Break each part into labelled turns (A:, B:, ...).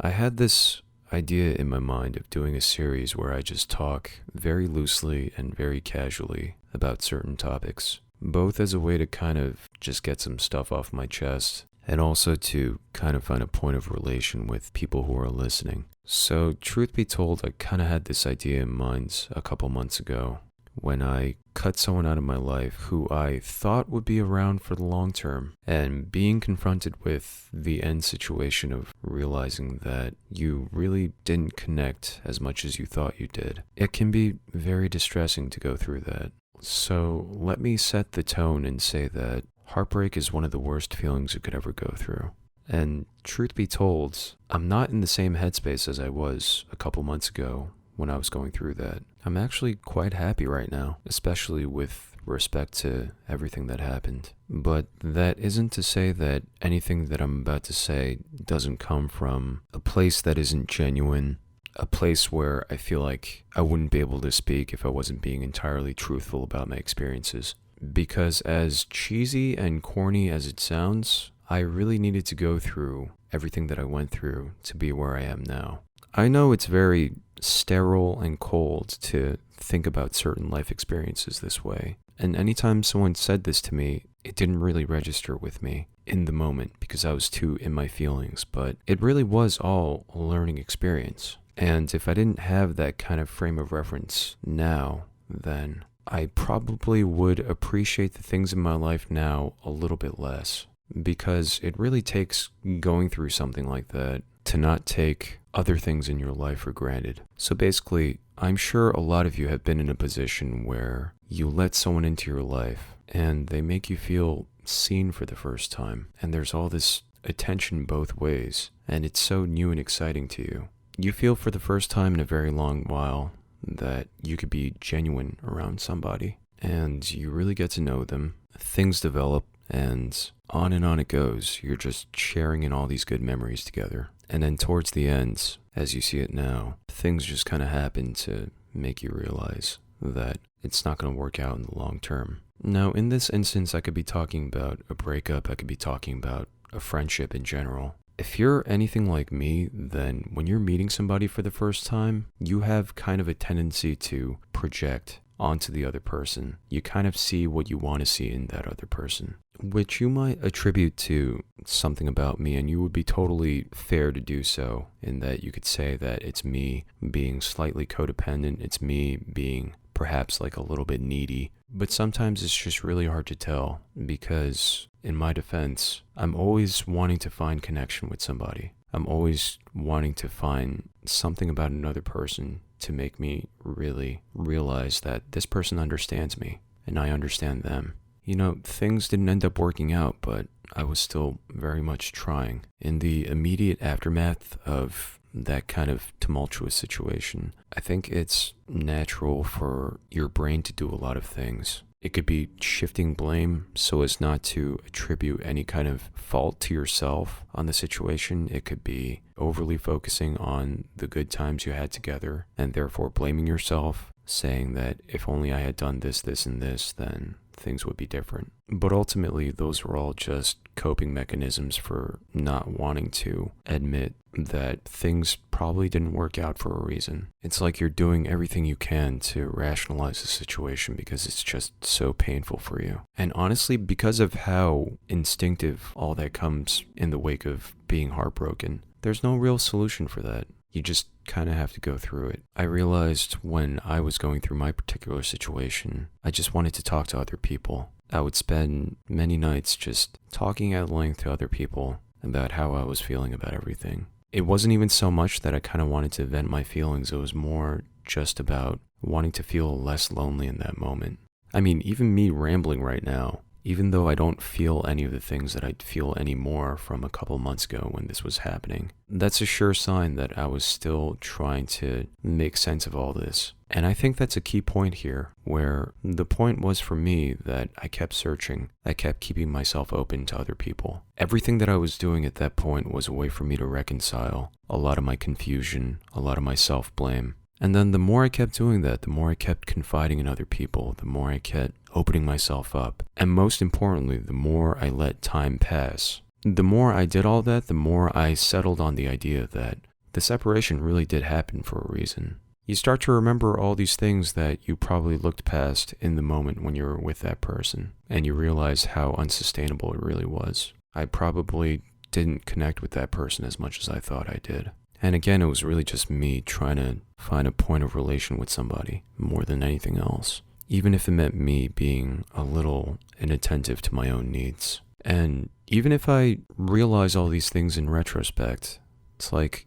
A: I had this idea in my mind of doing a series where I just talk very loosely and very casually about certain topics, both as a way to kind of just get some stuff off my chest and also to kind of find a point of relation with people who are listening. So, truth be told, I kind of had this idea in mind a couple months ago when I cut someone out of my life who I thought would be around for the long term, and being confronted with the end situation of realizing that you really didn't connect as much as you thought you did. It can be very distressing to go through that. So let me set the tone and say that heartbreak is one of the worst feelings you could ever go through. And truth be told, I'm not in the same headspace as I was a couple months ago when I was going through that. I'm actually quite happy right now, especially with respect to everything that happened. But that isn't to say that anything that I'm about to say doesn't come from a place that isn't genuine, a place where I feel like I wouldn't be able to speak if I wasn't being entirely truthful about my experiences. Because as cheesy and corny as it sounds, I really needed to go through everything that I went through to be where I am now. I know it's very sterile and cold to think about certain life experiences this way. And anytime someone said this to me, it didn't really register with me in the moment because I was too in my feelings. But it really was all a learning experience. And if I didn't have that kind of frame of reference now, then I probably would appreciate the things in my life now a little bit less. Because it really takes going through something like that to not take other things in your life for granted. So basically, I'm sure a lot of you have been in a position where you let someone into your life and they make you feel seen for the first time. And there's all this attention both ways, and it's so new and exciting to you. You feel for the first time in a very long while that you could be genuine around somebody, and you really get to know them. Things develop, and on it goes. You're just sharing in all these good memories together. And then towards the end, as you see it now, things just kind of happen to make you realize that it's not going to work out in the long term. Now, in this instance, I could be talking about a breakup. I could be talking about a friendship in general. If you're anything like me, then when you're meeting somebody for the first time, you have kind of a tendency to project onto the other person. You kind of see what you want to see in that other person, which you might attribute to something about me, and you would be totally fair to do so, in that you could say that it's me being slightly codependent, it's me being perhaps like a little bit needy. But sometimes it's just really hard to tell, because in my defense, I'm always wanting to find connection with somebody. I'm always wanting to find something about another person to make me really realize that this person understands me and I understand them. You know, things didn't end up working out, but I was still very much trying. In the immediate aftermath of that kind of tumultuous situation, I think it's natural for your brain to do a lot of things. It could be shifting blame so as not to attribute any kind of fault to yourself on the situation. It could be overly focusing on the good times you had together and therefore blaming yourself, saying that if only I had done this, this, and this, then things would be different. But ultimately, those were all just coping mechanisms for not wanting to admit that things probably didn't work out for a reason. It's like you're doing everything you can to rationalize the situation because it's just so painful for you. And honestly, because of how instinctive all that comes in the wake of being heartbroken, there's no real solution for that. You just kind of have to go through it. I realized when I was going through my particular situation, I just wanted to talk to other people. I would spend many nights just talking at length to other people about how I was feeling about everything. It wasn't even so much that I kind of wanted to vent my feelings. It was more just about wanting to feel less lonely in that moment. I mean, even me rambling right now, even though I don't feel any of the things that I'd feel anymore from a couple months ago when this was happening, that's a sure sign that I was still trying to make sense of all this. And I think that's a key point here, where the point was for me that I kept searching. I kept keeping myself open to other people. Everything that I was doing at that point was a way for me to reconcile a lot of my confusion, a lot of my self-blame. And then the more I kept doing that, the more I kept confiding in other people, the more I kept opening myself up. And most importantly, the more I let time pass. The more I did all that, the more I settled on the idea that the separation really did happen for a reason. You start to remember all these things that you probably looked past in the moment when you were with that person, and you realize how unsustainable it really was. I probably didn't connect with that person as much as I thought I did. And again, it was really just me trying to find a point of relation with somebody more than anything else, even if it meant me being a little inattentive to my own needs. And even if I realize all these things in retrospect, it's like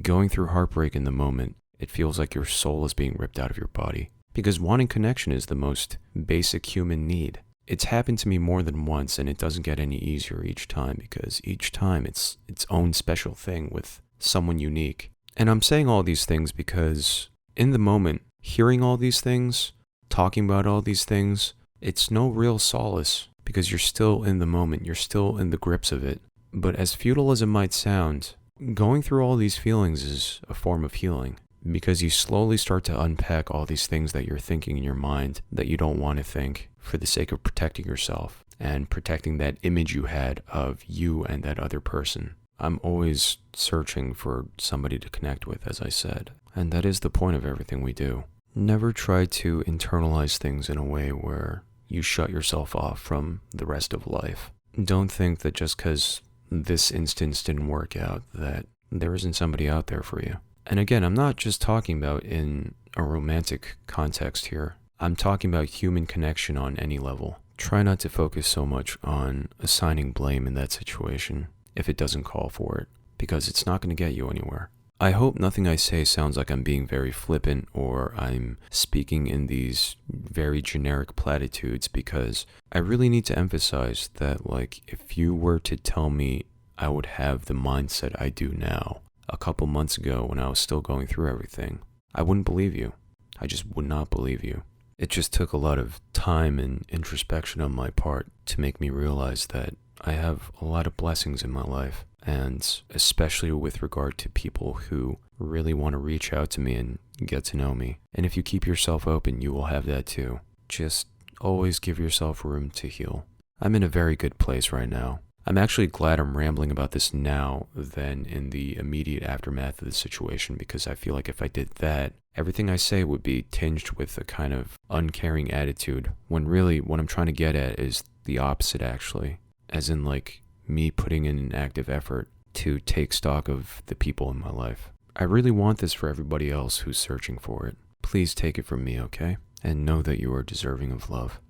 A: going through heartbreak in the moment. It feels like your soul is being ripped out of your body, because wanting connection is the most basic human need. It's happened to me more than once, and it doesn't get any easier each time, because each time it's its own special thing with someone unique. And I'm saying all these things because in the moment, hearing all these things, talking about all these things, it's no real solace, because you're still in the moment, you're still in the grips of it. But as futile as it might sound, going through all these feelings is a form of healing, because you slowly start to unpack all these things that you're thinking in your mind that you don't want to think, for the sake of protecting yourself and protecting that image you had of you and that other person. I'm always searching for somebody to connect with, as I said, and that is the point of everything we do. Never try to internalize things in a way where you shut yourself off from the rest of life. Don't think that just because this instance didn't work out that there isn't somebody out there for you. And again, I'm not just talking about in a romantic context here. I'm talking about human connection on any level. Try not to focus so much on assigning blame in that situation if it doesn't call for it, because it's not going to get you anywhere. I hope nothing I say sounds like I'm being very flippant or I'm speaking in these very generic platitudes, because I really need to emphasize that, like, if you were to tell me I would have the mindset I do now a couple months ago when I was still going through everything, I wouldn't believe you. I just would not believe you. It just took a lot of time and introspection on my part to make me realize that I have a lot of blessings in my life, and especially with regard to people who really want to reach out to me and get to know me. And if you keep yourself open, you will have that too. Just always give yourself room to heal. I'm in a very good place right now. I'm actually glad I'm rambling about this now than in the immediate aftermath of the situation, because I feel like if I did that, everything I say would be tinged with a kind of uncaring attitude, when really what I'm trying to get at is the opposite, actually. As in, like, me putting in an active effort to take stock of the people in my life. I really want this for everybody else who's searching for it. Please take it from me, okay? And know that you are deserving of love.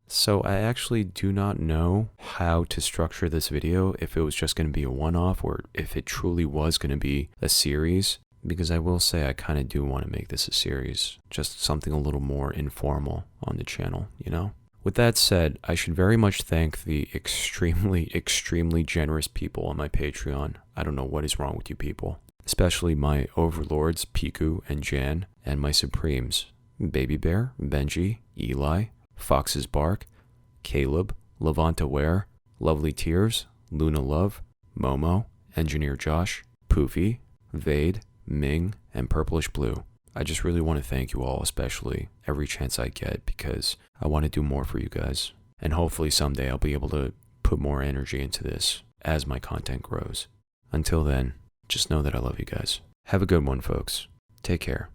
A: So I actually do not know how to structure this video, if it was just going to be a one-off or if it truly was going to be a series, because I will say I kind of do want to make this a series, just something a little more informal on the channel, you know? With that said, I should very much thank the extremely generous people on my Patreon. I don't know what is wrong with you people. Especially my overlords, Piku and Jan, and my supremes, Baby Bear, Benji, Eli, Fox's Bark, Caleb, Levanta Ware, Lovely Tears, Luna Love, Momo, Engineer Josh, Poofy, Vade, Ming, and Purplish Blue. I just really want to thank you all, especially every chance I get, because I want to do more for you guys. And hopefully someday I'll be able to put more energy into this as my content grows. Until then, just know that I love you guys. Have a good one, folks. Take care.